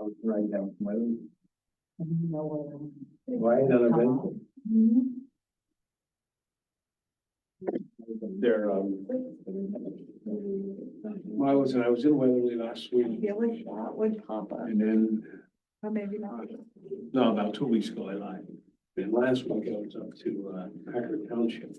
was right down from Weatherly. No. Why another event? There, well, I was in Weatherly last I week feel like that would pop up, and then, or maybe not. no, about 2 weeks ago, I lied. And last week I was up to, Packard Township.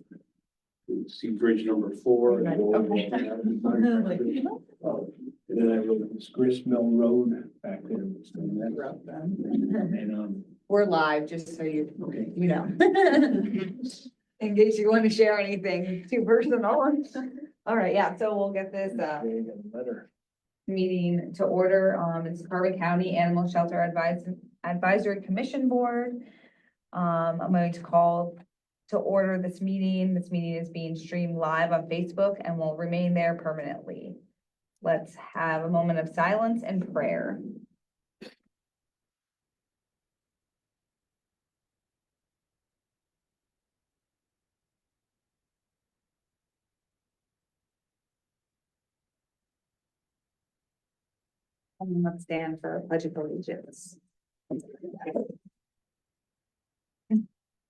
To see bridge number 4. and go over Okay. Oh, and then I rode this Grist Mill Road back there. And, We're live, just so you, okay. you know. In case you want to share anything too personal. All right, yeah, so we'll get this, Letter. meeting to order. It's Carbon County Animal Shelter Advisory Commission Board. I'm going to call to order this meeting. This meeting is being streamed live on Facebook and will remain there permanently. Let's have a moment of silence and prayer. And let's stand for Pledge of Allegiance.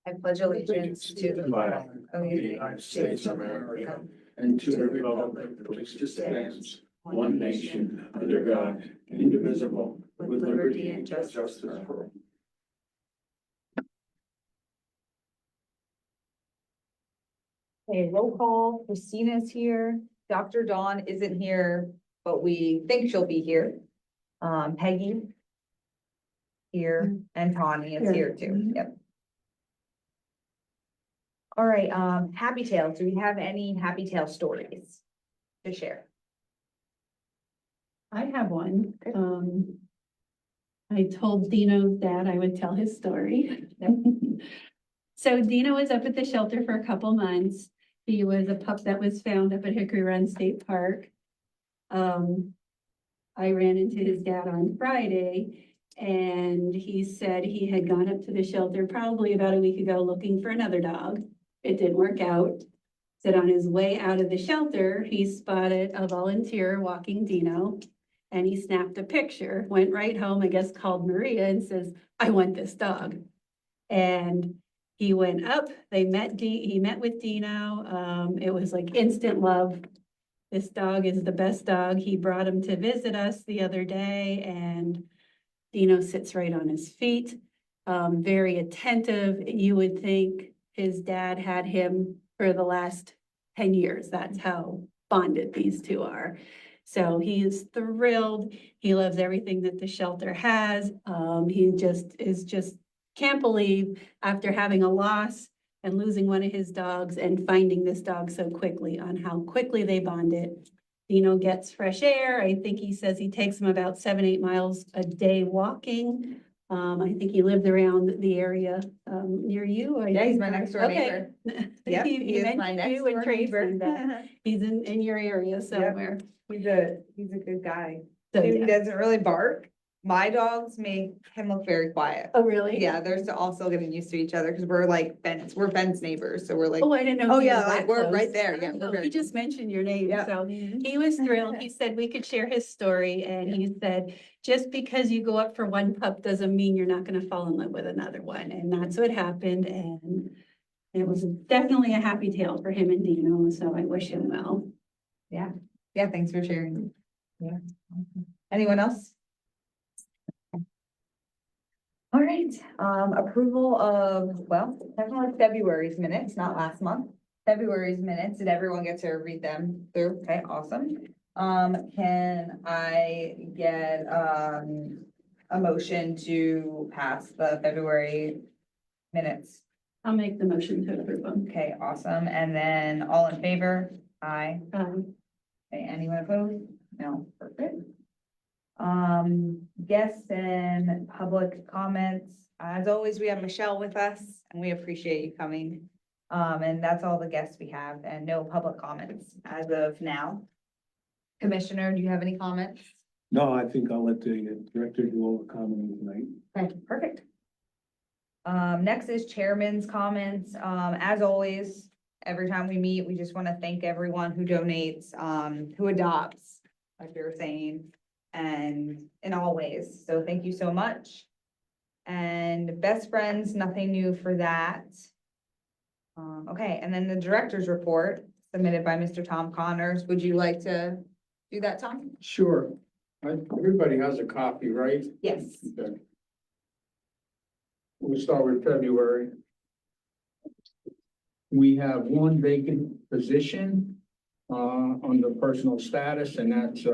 I pledge allegiance to the flag of the United States of America And to the republic which stands one nation under God, indivisible, with liberty and justice for all. Okay, roll call. Christina's here. Dr. Dawn isn't here, but we think she'll be here. Peggy here, and Tawny is here too. Yep. All right, Happy Tales. Do we have any Happy Tale stories to share? I have one. I told Dino's dad I would tell his story. So Dino was up at the shelter for a couple months. He was a pup that was found up at Hickory Run State Park. I ran into his dad on Friday and he said he had gone up to the shelter probably about a week ago looking for another dog. It didn't work out. Said on his way out of the shelter, he spotted a volunteer walking Dino. And he snapped a picture, went right home, I guess called Maria and says, I want this dog. And he went up, he met with Dino. It was like instant love. This dog is the best dog. He brought him to visit us the other day and Dino sits right on his feet. Very attentive. You would think his dad had him for the last 10 years. That's how bonded these two are. So he is thrilled. He loves everything that the shelter has. He just can't believe after having a loss and losing one of his dogs and finding this dog so quickly on how quickly they bonded. Dino gets fresh air. I think he says he takes him about 7-8 miles a day walking. I think he lived around the area near you. Yeah, he's my next door Okay. neighbor. Yep, he is my mentioned next you and door Trace neighbor. and, he's in your area somewhere. He's a good guy. So, He yeah. doesn't really bark. My dogs make him look very quiet. Oh, really? Yeah, they're also getting used to each other because we're like fence neighbors, so we're like, Oh, I didn't know. oh he was yeah, that like we're close. right there. Yeah, we're Oh, very. He just mentioned your name, Yeah. so he was thrilled. He said we could share his story and he said, just because you go up for one pup doesn't mean you're not gonna fall in love with another one. And that's what happened and it was definitely a happy tale for him and Dino, so I wish him well. Yeah, thanks for sharing. Yeah. Anyone else? All right, approval of, well, definitely February's minutes, not last month. February's minutes, did everyone get to read them through? Okay, awesome. Can I get, a motion to pass the February minutes? I'll make the motion to approve them. Okay, awesome. And then all in favor? Aye. Okay, anyone opposed? No, perfect. Guests and public comments. As always, we have Michelle with us and we appreciate you coming. And that's all the guests we have and no public comments as of now. Commissioner, do you have any comments? No, I think I'll let the director do all the commenting tonight. Okay, perfect. Next is chairman's comments. As always, every time we meet, we just want to thank everyone who donates, who adopts, like you were saying. and in all ways. So thank you so much. And best friends, nothing new for that. Okay, and then the director's report submitted by Mr. Tom Connors. Would you like to do that, Tom? Sure. Everybody has a copy, right? Yes. Okay. We'll start with February. We have one vacant position under personal status, and that's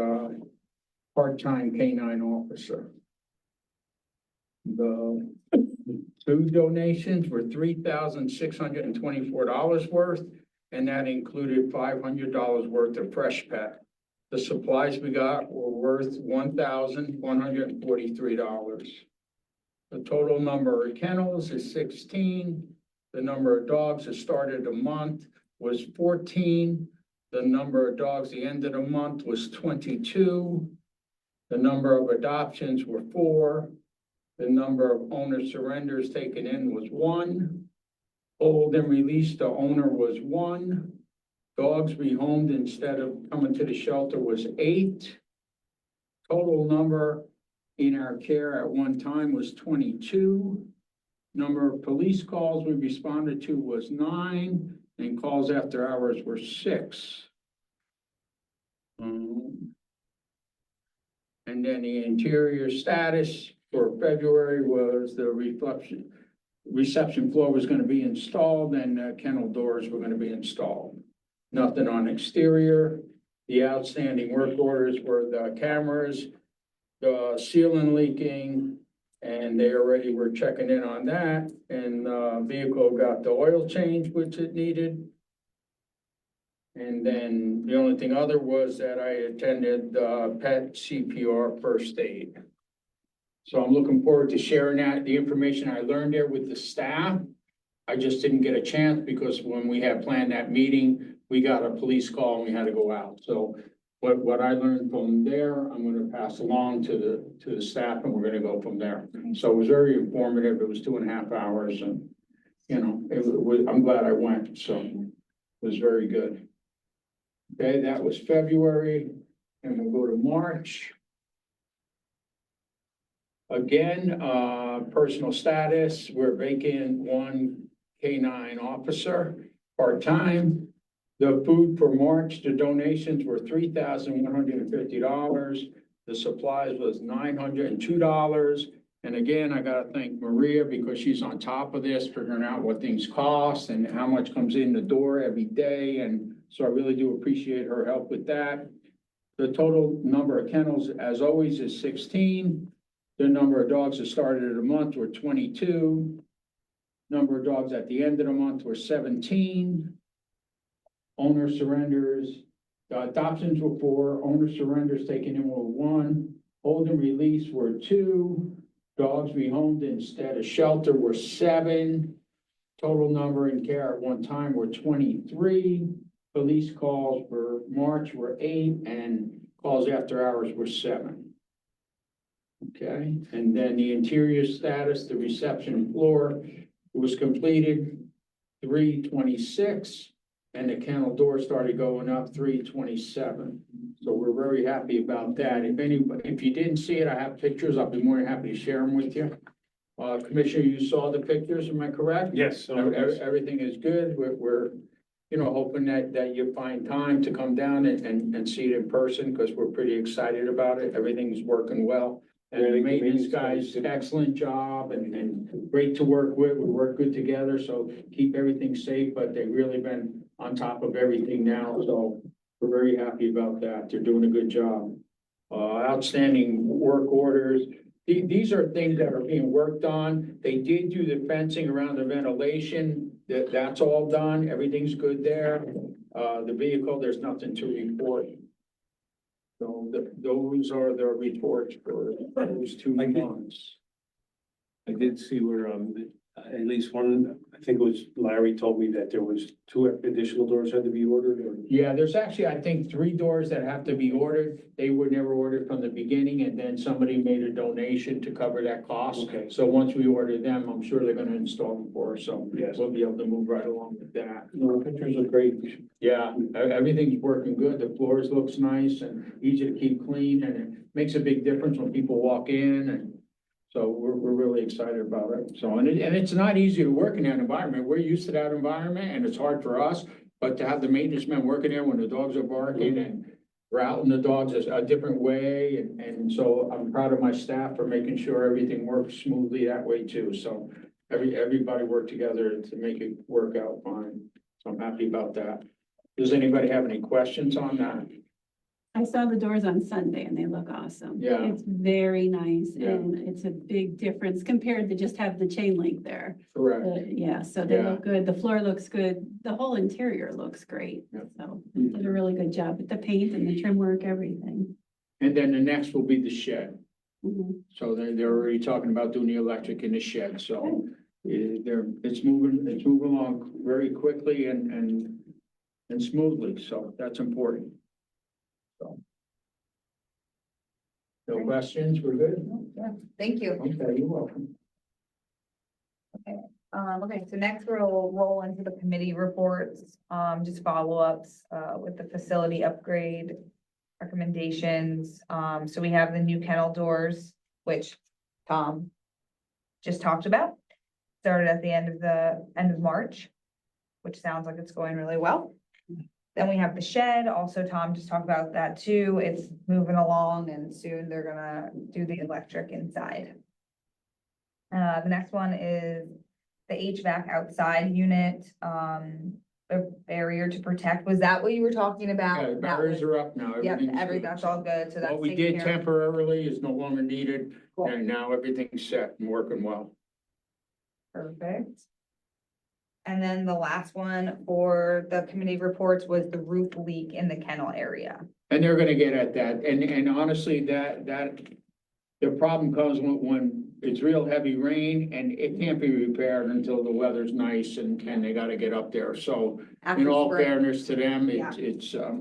part-time K-9 officer. The food donations were $3,624 worth, and that included $500 worth of Fresh Pet. The supplies we got were worth $1,143. The total number of kennels is 16. The number of dogs that started the month was 14. The number of dogs the end of the month was 22. The number of adoptions were 4. The number of owner surrenders taken in was 1. Hold and released to owner was 1. Dogs rehomed instead of coming to the shelter was 8. Total number in our care at one time was 22. Number of police calls we responded to was 9, and calls after hours were 6. And then the interior status for February was the reception floor was going to be installed, and kennel doors were going to be installed. Nothing on exterior. The outstanding work orders were the cameras, the ceiling leaking, and they already were checking in on that. And the vehicle got the oil change, which it needed. And then the only thing other was that I attended pet CPR first aid. So I'm looking forward to sharing the information I learned there with the staff. I just didn't get a chance because when we had planned that meeting, we got a police call and we had to go out. So what I learned from there, I'm going to pass along to the staff, and we're going to go from there. So it was very informative. It was 2.5 hours, and I'm glad I went. So it was very good. Okay, that was February, and we'll go to March. Again, personal status, we're vacant 1 K-9 officer, part-time. The food for March, the donations were $3,150. The supplies was $902. And again, I gotta thank Maria because she's on top of this, figuring out what things cost and how much comes in the door every day. And so I really do appreciate her help with that. The total number of kennels, as always, is 16. The number of dogs that started of the month were 22. Number of dogs at the end of the month were 17. Owner surrenders, adoptions were 4, owner surrenders taken in were 1, hold and release were 2, dogs rehomed instead of shelter were 7, total number in care at one time were 23, police calls for March were 8, and calls after hours were 7. Okay, and then the interior status, the reception floor, was completed 3/26. And the kennel door started going up 3/27. So we're very happy about that. If you didn't see it, I have pictures. I'll be more than happy to share them with you. Commissioner, you saw the pictures, am I correct? Yes. Everything is good. We're hoping that you find time to come down and see it in person, because we're pretty excited about it. Everything's working well. And the maintenance guys, excellent job and great to work with. We work good together, so keep everything safe, but they've really been on top of everything now, so we're very happy about that. They're doing a good job. Outstanding work orders. These are things that are being worked on. They did do the fencing around the ventilation. That's all done. Everything's good there. The vehicle, there's nothing to report. So those are the reports for those 2 months. I did see where At least one, I think it was Larry told me that there was 2 additional doors had to be ordered or. Yeah, there's actually, I think, 3 doors that have to be ordered. They were never ordered from the beginning, and then somebody made a donation to cover that cost. Okay. So once we order them, I'm sure they're gonna install them for us, so Yes. we'll be able to move right along with that. No, the pictures are great. We should- Yeah, everything's working good. The floors looks nice and easy to keep clean, and it makes a big difference when people walk in, and so we're really excited about it. So, and it's not easy to work in that environment. We're used to that environment, and it's hard for us. But to have the maintenance men working there when the dogs are barking and routing the dogs is a different way, and so I'm proud of my staff for making sure everything works smoothly that way too. So everybody worked together to make it work out fine. So I'm happy about that. Does anybody have any questions on that? I saw the doors on Sunday and they look awesome. Yeah. It's very nice Yeah. and it's a big difference compared to just have the chain link there. Correct. Yeah, so they Yeah. look good. The floor looks good. The whole interior looks great. Yeah. So they did a really good job with the paint and the trim work, everything. And then the next will be the shed. Mhm. So they're already talking about doing the electric in the shed, so it's moving along very quickly and smoothly, so that's important. So. No questions, we're good? Yeah, thank you. Okay, you're welcome. Okay, so next we'll roll into the committee reports, just follow-ups, with the facility upgrade recommendations. So we have the new kennel doors, which Tom just talked about. Started at the end of March, which sounds like it's going really well. Then we have the shed, also Tom just talked about that too. It's moving along and soon they're gonna do the electric inside. The next one is the HVAC outside unit, the barrier to protect. Was that what you were talking about? Yeah, the That barriers was- are up now. Yep, everything's good. that's all good, so that's What we taken did care of. temporarily is no longer needed, Cool. and now everything's set and working well. Perfect. And then the last one for the committee reports was the roof leak in the kennel area. And they're gonna get at that, and honestly, the problem comes when it's real heavy rain and it can't be repaired until the weather's nice and they gotta get up there, so in After all spring. fairness to them, Yeah.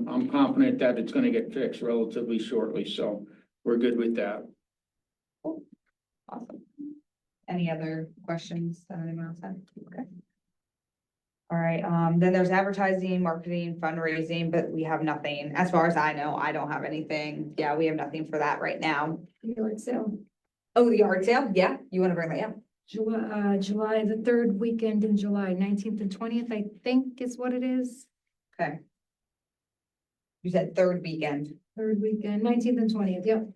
I'm confident that it's gonna get fixed relatively shortly, so we're good with that. Awesome. Any other questions that anyone else had? Okay. All right, then there's advertising, marketing, fundraising, but we have nothing. As far as I know, I don't have anything. Yeah, we have nothing for that right now. Yard sale, Oh, the yard sale? Yeah, you want to bring that? Yeah. July, the third weekend in July, 19th and 20th, I think is what it is. Okay. You said third weekend. Third weekend, 19th and 20th, yep.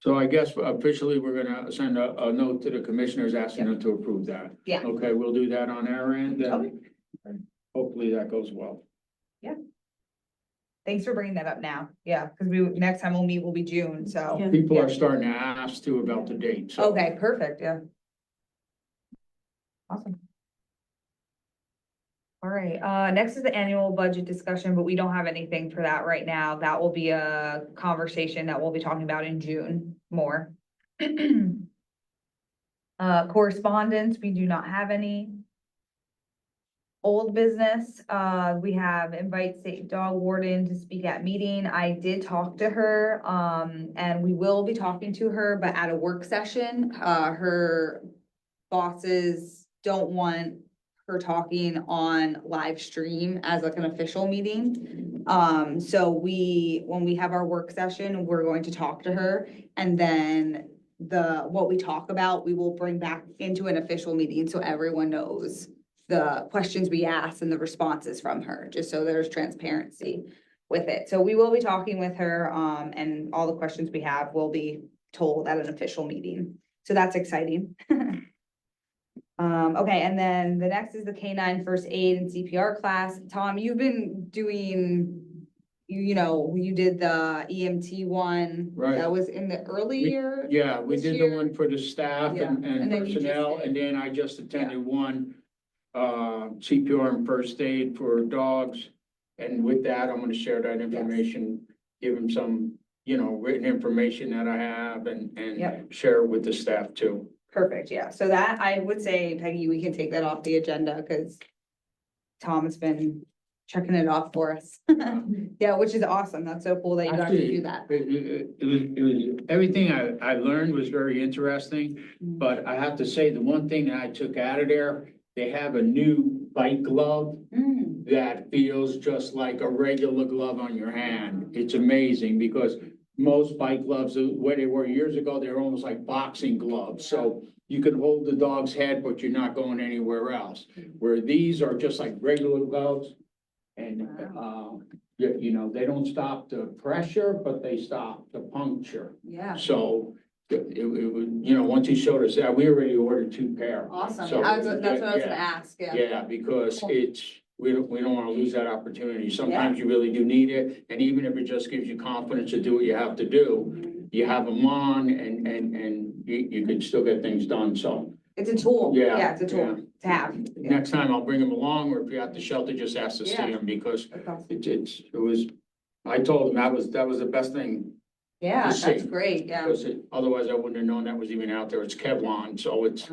So I guess officially, we're gonna send a note to the commissioners asking them to approve that. Yeah. Okay, we'll do that on our end, Okay. and hopefully that goes well. Thanks for bringing that up now. Yeah, because next time we'll meet will be June, so. Yeah. People Yeah. are starting to ask too about the date, so. Okay, perfect, yeah. Awesome. All right, next is the annual budget discussion, but we don't have anything for that right now. That will be a conversation that we'll be talking about in June more. Correspondence, we do not have any. Old business, we have invite state dog warden to speak at meeting. I did talk to her, and we will be talking to her, but at a work session. Her bosses don't want her talking on live stream as like an official meeting. So when we have our work session, we're going to talk to her, and then what we talk about, we will bring back into an official meeting so everyone knows the questions we ask and the responses from her, just so there's transparency with it. So we will be talking with her, and all the questions we have will be told at an official meeting. So that's exciting. Okay, and then the next is the K-9 first aid and CPR class. Tom, you've been doing, you did the EMT one. Right. That was in the early year. Yeah, we This did the year? one for the staff Yeah, and and then you just personnel, did- and then I just attended one CPR and first aid for dogs. And with that, I'm gonna share that information, give them some, written information that I have and Yep. share it with the staff too. Perfect, yeah. So that, I would say, Peggy, we can take that off the agenda because Tom has been checking it off for us. Yeah, which is awesome. That's so cool that you got to Actually, do that. Everything I learned was very interesting, Mm. but I have to say, the one thing that I took out of there, they have a new bike glove Mm, that feels just like a regular glove on your hand. It's amazing because most bike gloves, where they were years ago, they were almost like boxing gloves. So you could hold the dog's head, but you're not going anywhere else. Where these are just like regular gloves. And, you know, they don't stop the pressure, but they stop the puncture. Yeah, So it was, you know, once he showed us that, we already ordered 2 pair. awesome. So, That's what I was gonna yeah. ask, yeah. Yeah, because Cool. we don't want to lose that opportunity. Sometimes you really do need it. And even if it just gives you confidence to do what you have to do, you have them on and you can still get things done. So It's a tool. Yeah, Yeah, it's a tool to have. Yeah. next time I'll bring them along, or if you're at the shelter, just ask to see Yeah. them because That's awesome. it was, I told him that was the best thing. Yeah, Just that's see. great, yeah. Because otherwise I wouldn't have known that was even out there. It's Kevlar, so it's,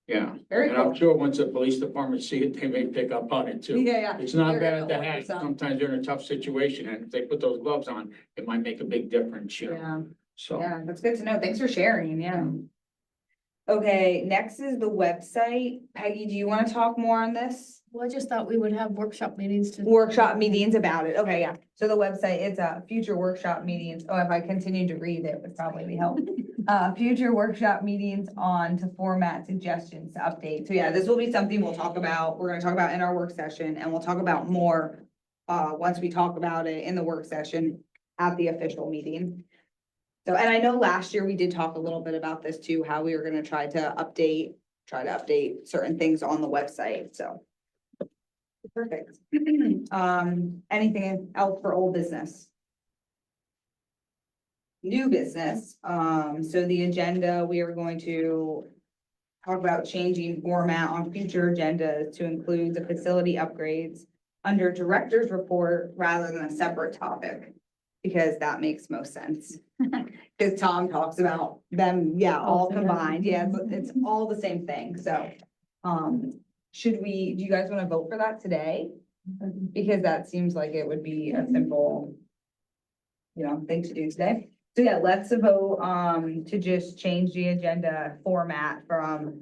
yeah. Very And I'm cool. sure once the police department see it, they may pick up on it too. Yeah, yeah. It's not They're bad gonna to have. order some. Sometimes they're in a tough situation and if they put those gloves on, it might make a big difference, you know, Yeah, so. yeah, that's good to know. Thanks for sharing, yeah. Okay, next is the website. Peggy, do you want to talk more on this? Well, I just thought we would have workshop meetings to. Workshop meetings about it. Okay, yeah. So the website, it's future workshop meetings. Oh, if I continued to read it would probably be helpful. Future workshop meetings on to format suggestions to update. So yeah, this will be something we'll talk about. We're gonna talk about in our work session and we'll talk about more once we talk about it in the work session at the official meeting. So, and I know last year we did talk a little bit about this too, how we were gonna try to update certain things on the website, so. Perfect. Anything else for old business? New business, so the agenda, we are going to talk about changing format on future agendas to include the facility upgrades under director's report rather than a separate topic, because that makes most sense. Because Tom talks about them, yeah, all combined, yeah, it's all the same thing, so. Do you guys want to vote for that today? Because that seems like it would be a simple, thing to do today. So yeah, let's vote, to just change the agenda format from,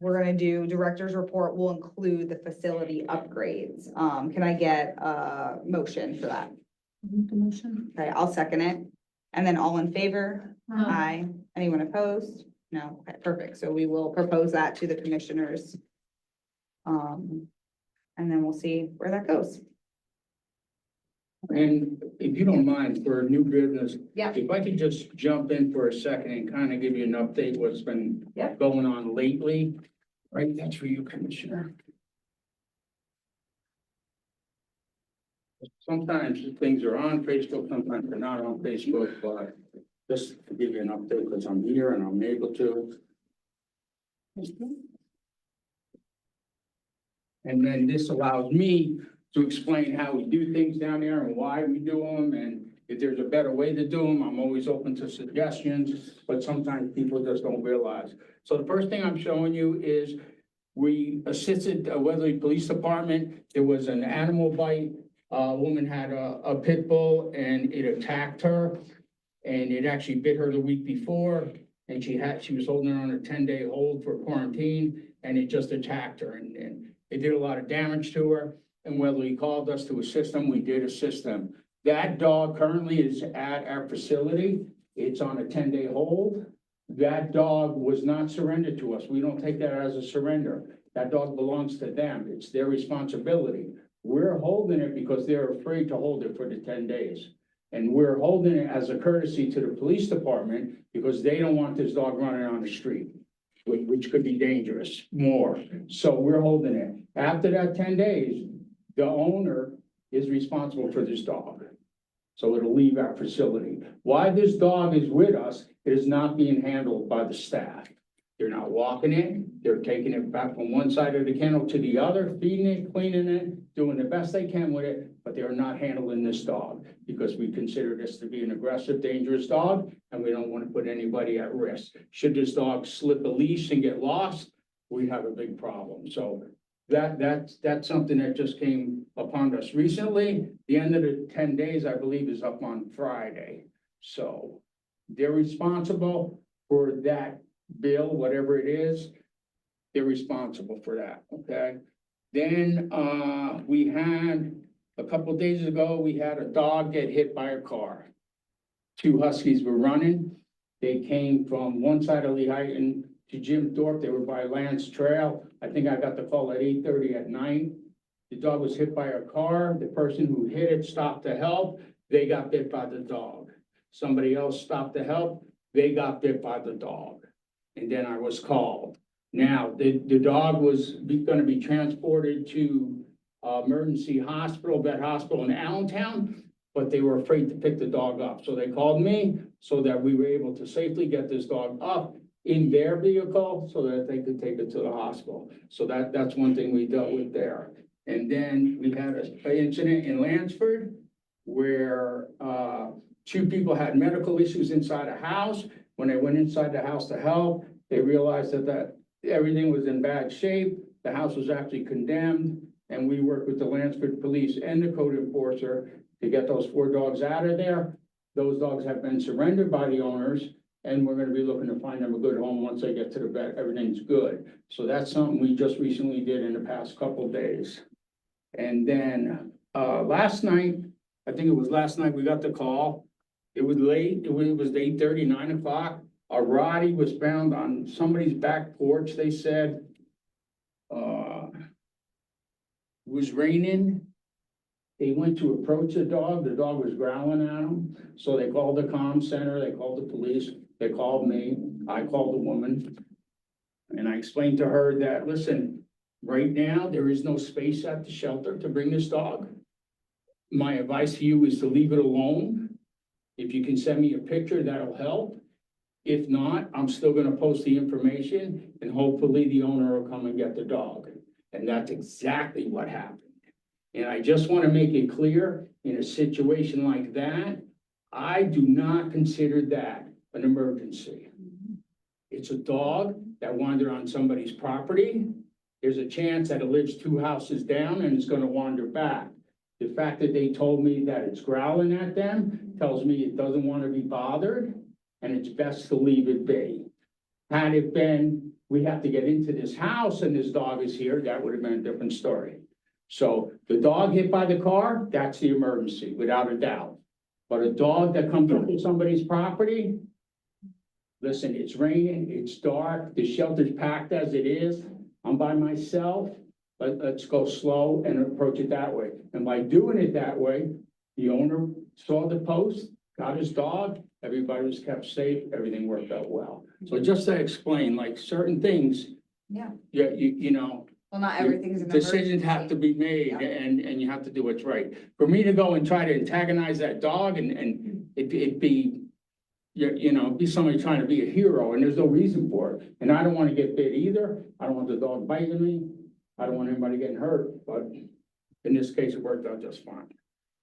we're gonna do director's report will include the facility upgrades. Can I get a motion for that? Motion. Okay, I'll second it. And then all in favor? Aye. Anyone opposed? No, okay, perfect. So we will propose that to the commissioners. And then we'll see where that goes. And if you don't mind, for new business, Yeah. if I could just jump in for a second and kind of give you an update what's been Yeah. going on lately. Right, that's for you, Commissioner. Sometimes things are on Facebook, sometimes they're not on Facebook, but just to give you an update, because I'm here and I'm able to. And then this allows me to explain how we do things down there and why we do them, and if there's a better way to do them, I'm always open to suggestions, but sometimes people just don't realize. So the first thing I'm showing you is we assisted Weatherly Police Department. There was an animal bite. A woman had a pit bull and it attacked her. And it actually bit her the week before. And she was holding her on a 10-day hold for quarantine and it just attacked her and it did a lot of damage to her. And Weatherly called us to assist them. We did assist them. That dog currently is at our facility. It's on a 10-day hold. That dog was not surrendered to us. We don't take that as a surrender. That dog belongs to them. It's their responsibility. We're holding it because they're afraid to hold it for the 10 days. And we're holding it as a courtesy to the police department because they don't want this dog running on the street, which could be dangerous more. So we're holding it. After that 10 days, the owner is responsible for this dog. So it'll leave our facility. Why this dog is with us, it is not being handled by the staff. They're not walking it, they're taking it back from one side of the kennel to the other, feeding it, cleaning it, doing the best they can with it, but but they're not handling this dog because we consider this to be an aggressive, dangerous dog, and we don't want to put anybody at risk. Should this dog slip a leash and get lost, we have a big problem. So that's something that just came upon us recently. The end of the 10 days, I believe, is up on Friday. So they're responsible for that bill, whatever it is. They're responsible for that, okay? Then, we had, a couple days ago, we had a dog get hit by a car. Two huskies were running. They came from one side of Lehighton to Jim Thorpe. They were by Lance Trail. I think I got the call at 8:30 at night. The dog was hit by a car. The person who hit it stopped to help. They got bit by the dog. Somebody else stopped to help. They got bit by the dog. And then I was called. Now, the dog was gonna be transported to emergency hospital, vet hospital in Allentown, but they were afraid to pick the dog up. So they called me so that we were able to safely get this dog up in their vehicle so that they could take it to the hospital. So that's one thing we dealt with there. And then we had an incident in Lansford where two people had medical issues inside a house. When they went inside the house to help, they realized that everything was in bad shape. The house was actually condemned, and we worked with the Lansford police and the code enforcer to get those 4 dogs out of there. Those dogs have been surrendered by the owners, and we're gonna be looking to find them a good home once they get to the vet. Everything's good. So that's something we just recently did in the past couple days. And then, last night, I think it was last night, we got the call. It was late. It was 8:30, 9 o'clock. A Rottie was found on somebody's back porch, they said. It was raining. They went to approach the dog was growling at them, so they called the comm center, they called the police, they called me, I called the woman. And I explained to her that, listen, right now, there is no space at the shelter to bring this dog. My advice to you is to leave it alone. If you can send me a picture, that'll help. If not, I'm still gonna post the information and hopefully the owner will come and get the dog. And that's exactly what happened. And I just want to make it clear, in a situation like that, I do not consider that an emergency. It's a dog that wandered on somebody's property. There's a chance that it lives 2 houses down and it's gonna wander back. The fact that they told me that it's growling at them tells me it doesn't want to be bothered and it's best to leave it be. Had it been, we have to get into this house and this dog is here, that would have been a different story. So the dog hit by the car, that's the emergency, without a doubt. But a dog that comes onto somebody's property, listen, it's raining, it's dark, the shelter's packed as it is. I'm by myself, let's go slow and approach it that way. And by doing it that way, the owner saw the post, got his dog, everybody was kept safe, everything worked out well. So just to explain, like certain things. Yeah. You know, Well, not everything's an decisions have to emergency. be made Yeah. and you have to do what's right. For me to go and try to antagonize that dog and it'd be, you know, be somebody trying to be a hero and there's no reason for it. And I don't want to get bit either. I don't want the dog biting me. I don't want anybody getting hurt, but in this case, it worked out just fine.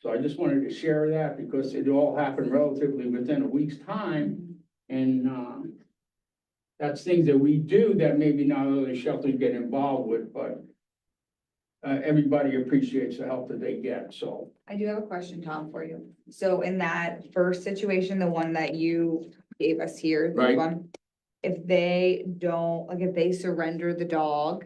So I just wanted to share that because it all happened relatively within a week's time. And, that's things that we do that maybe not other shelters get involved with, but everybody appreciates the help that they get, so. I do have a question, Tom, for you. So in that first situation, the one that you gave us here, this Right. one, if they don't, like, if they surrender the dog,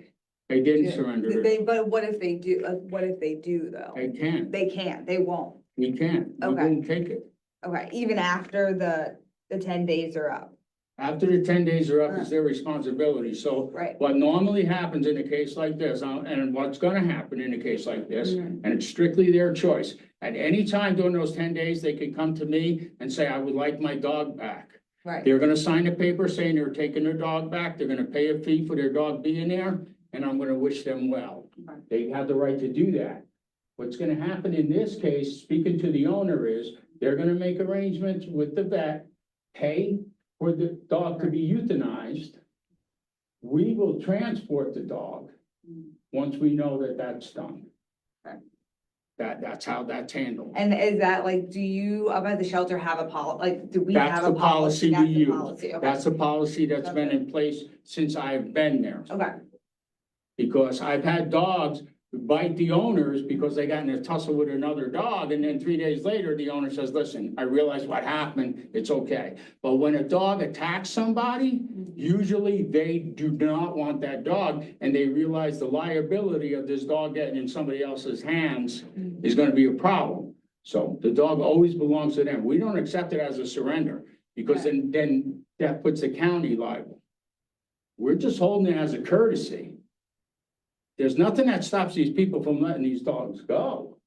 They didn't Yeah. surrender it. they, but what if they do, like, what if they do though? They can't, They can't, they won't. we can't, we Okay. won't take it. Okay, even after the 10 days are up, After the 10 days are up, it's their responsibility, so right? what normally happens in a case like this, and what's gonna happen in a case like this, Mhm. and it's strictly their choice. At any time during those 10 days, they can come to me and say, I would like my dog back. Right, They're gonna sign a paper saying they're taking their dog back, they're gonna pay a fee for their dog being there, and I'm gonna wish them well. Okay. They have the right to do that. What's gonna happen in this case, speaking to the owner, is they're gonna make arrangements with the vet, pay for the dog to be euthanized. We will transport the dog once we know that that's done. Okay. That's how that's handled. And is that like, do you up at the shelter have a like, do we That's have a the policy we That's the use. policy, okay. That's a policy that's been in place since I've been there. Okay, Because I've had dogs bite the owners because they got in a tussle with another dog, and then 3 days later, the owner says, listen, I realize what happened, it's okay. But when a dog attacks somebody, usually they do not want that dog, and they realize the liability of this dog getting in somebody else's hands is gonna be a problem. So the dog always belongs to them. We don't accept it as a surrender, because then that puts the county liable. We're just holding it as a courtesy. There's nothing that stops these people from letting these dogs go.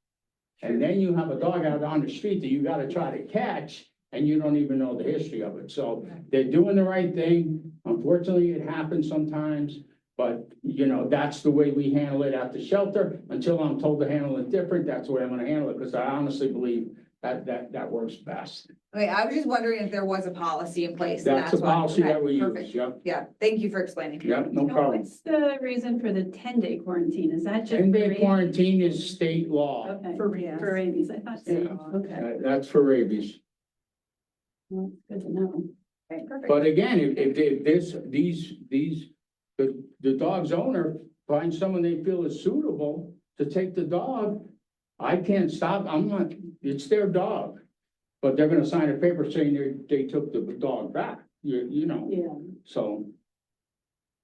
And then you have a dog out on the street that you gotta try to catch, and you don't even know the history of it. So they're doing the right thing. Unfortunately, it happens sometimes, but you know, that's the way we handle it at the shelter. Until I'm told to handle it different, that's the way I'm gonna handle it, because I honestly believe that works best. okay, I was just wondering if there was a policy in place. and That's the why. policy that Okay, we perfect. use, yep, Yeah, thank you for explaining. yep, no So problem. What's the reason for the 10-day quarantine? Is that just? 10-day for quarantine is state law. Okay, For for rabies, I thought Yeah. so, okay. That's for rabies. Well, good to know. Okay, perfect. But again, the dog's owner finds someone they feel is suitable to take the dog, I can't stop, it's their dog. But they're gonna sign a paper saying they took the dog back, you know, Yeah. so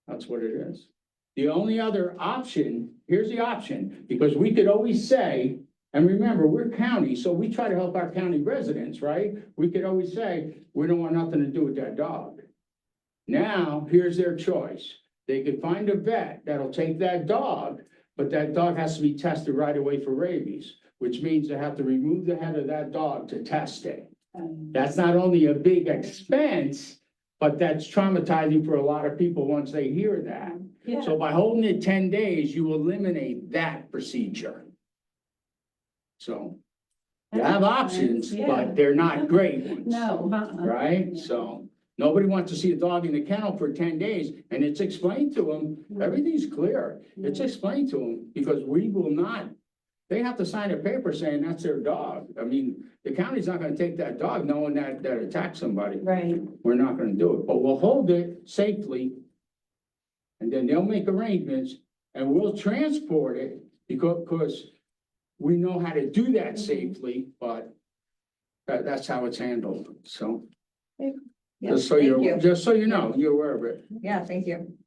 that's what it is. The only other option, here's the option, because we could always say, and remember, we're county, so we try to help our county residents, right? We could always say, we don't want nothing to do with that dog. Now, here's their choice. They could find a vet that'll take that dog, but that dog has to be tested right away for rabies, which means they have to remove the head of that dog to test it. That's not only a big expense, but that's traumatizing for a lot of people once they hear that. Yeah. So by holding it 10 days, you eliminate that procedure. So you have options, but they're not great ones. No. Right? So nobody wants to see a dog in the kennel for 10 days, and it's explained to them, everything's clear. It's explained to them, because we will not, they have to sign a paper saying that's their dog. I mean, the county's not gonna take that dog knowing that attacked somebody. Right. We're not gonna do it, but we'll hold it safely. And then they'll make arrangements, and we'll transport it, because we know how to do that safely, but that's how it's handled, so. Yeah, Just so thank you. just so you know, you're aware of it. Yeah, thank you.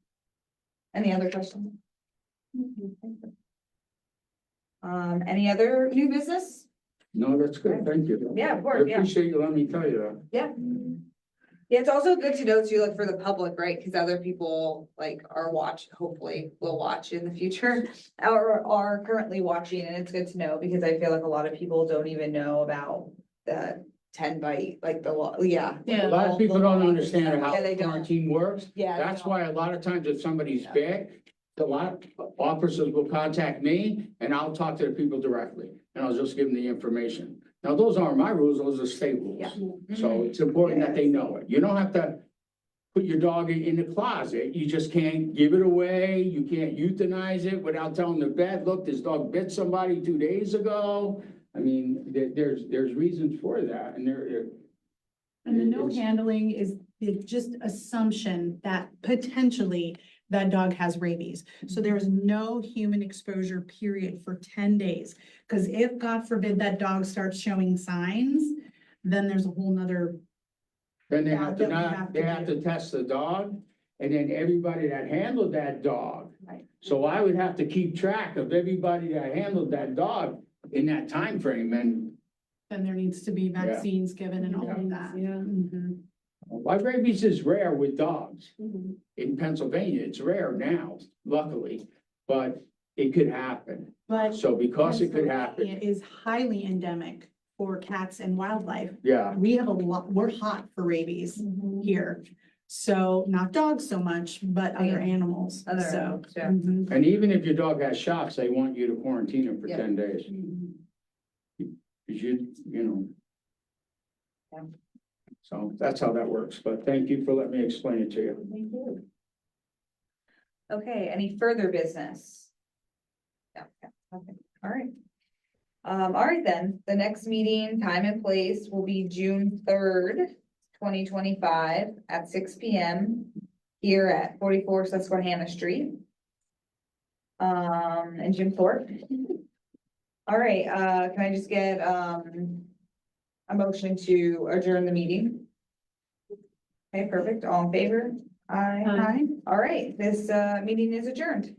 Any other questions? Any other new business? No, that's good, thank you. Yeah, of I course, yeah. appreciate you letting me tell you that. Yeah. Yeah, it's also good to know too, like for the public, right? Because other people like hopefully will watch in the future or are currently watching, and it's good to know because I feel like a lot of people don't even know about the 10 bite, like the law, yeah. A lot of people don't understand how Yeah, they don't. quarantine works. Yeah. That's no. why a lot of times if somebody's bit, a lot of officers will contact me and I'll talk to the people directly and I'll just give them the information. Now, those aren't my rules, those are state rules. Yeah. So it's important that they know it. You don't have to put your dog in the closet. You just can't give it away. You can't euthanize it without telling the vet, look, this dog bit somebody 2 days ago. I mean, there's reasons for that and And the no It's- handling is the just assumption that potentially that dog has rabies. So there is no human exposure period for 10 days. Because if, God forbid, that dog starts showing signs, then there's a whole nother, Then they Yeah, have to that we not, have they to have do. to test the dog, and then everybody that handled that dog. Right. So I would have to keep track of everybody that handled that dog in that time frame. And then there needs to be vaccines given and all of that. Yeah. Mhm. why rabies is rare with dogs. Mhm. In Pennsylvania, it's rare now, luckily, but it could happen. But So because it could happen, Pennsylvania is highly endemic for cats and wildlife. yeah, We have a lot, we're hot for rabies here. So not dogs so much, but other animals, Other so. animals, yeah. mhm. and even if your dog has shots, they want you to quarantine him for Yeah. 10 days. Mhm. Cause you know. Yeah. So that's how that works, but thank you for letting me explain it to you. Thank you. Okay, any further business? Yeah, okay, all right. All right then, the next meeting, time and place will be June 3rd, 2025 at 6 p.m. here at 44 Susquehanna Street. And Jim Thorpe. All right, can I just get, a motion to adjourn the meeting? Okay, perfect. All in favor? Aye. Aye. All right, this, meeting is adjourned.